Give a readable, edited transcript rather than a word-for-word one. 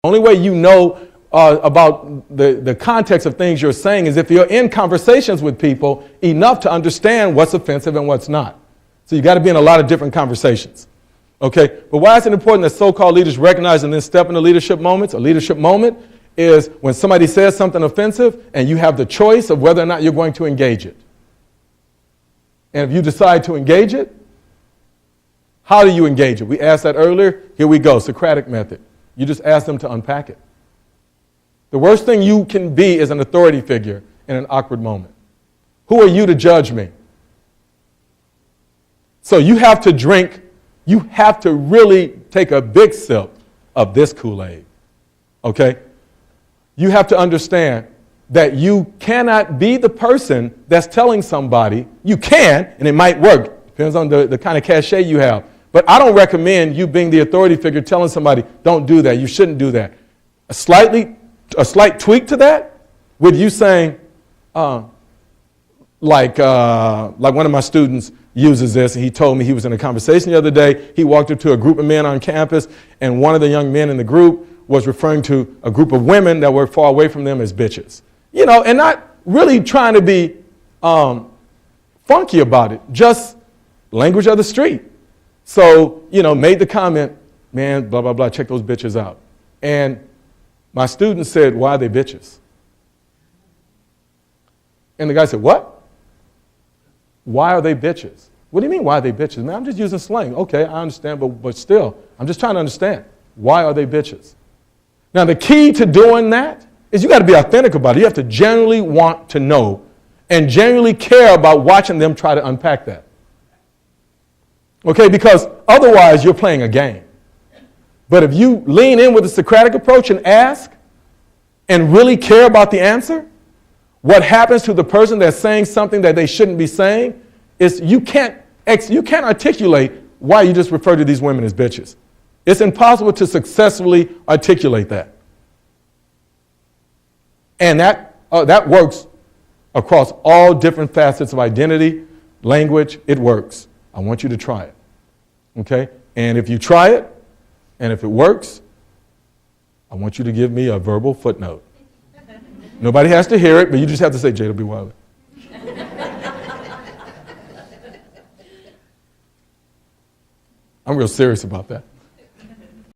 Only way you know about the context of things you're saying is if you're in conversations with people enough to understand what's offensive and what's not. So you got to be in a lot of different conversations. Okay, but why is it important that so-called leaders recognize and then step into leadership moments? A leadership moment is when somebody says something offensive and you have the choice of whether or not you're going to engage it. And if you decide to engage it, how do you engage it? We asked that earlier. Here we go, Socratic Method. You just ask them to unpack it. The worst thing you can be is an authority figure in an awkward moment. Who are you to judge me? So you have to drink, you have to really take a big sip of this Kool-Aid, okay? You have to understand that you cannot be the person that's telling somebody, you can, and it might work, depends on the kind of cachet you have. But I don't recommend you being the authority figure telling somebody, don't do that, you shouldn't do that. A slight tweak to that, with you saying, like one of my students uses this, and he told me he was in a conversation the other day. He walked up to a group of men on campus, and one of the young men in the group was referring to a group of women that were far away from them as bitches. You know, and not really trying to be funky about it, just language of the street. So, you know, made the comment, man, blah, blah, blah, check those bitches out. And my student said, why are they bitches? And the guy said, what? Why are they bitches? What do you mean, why are they bitches? Man, I'm just using slang. Okay, I understand, but still, I'm just trying to understand. Why are they bitches? Now, the key to doing that is you got to be authentic about it. You have to genuinely want to know and genuinely care about watching them try to unpack that. Okay, because otherwise you're playing a game. But if you lean in with the Socratic approach and ask and really care about the answer, what happens to the person that's saying something that they shouldn't be saying is you can't articulate why you just refer to these women as bitches. It's impossible to successfully articulate that. And that works across all different facets of identity, language. It works. I want you to try it. Okay? And if you try it, and if it works, I want you to give me a verbal footnote. Nobody has to hear it, but you just have to say, J.W. Wiley. I'm real serious about that.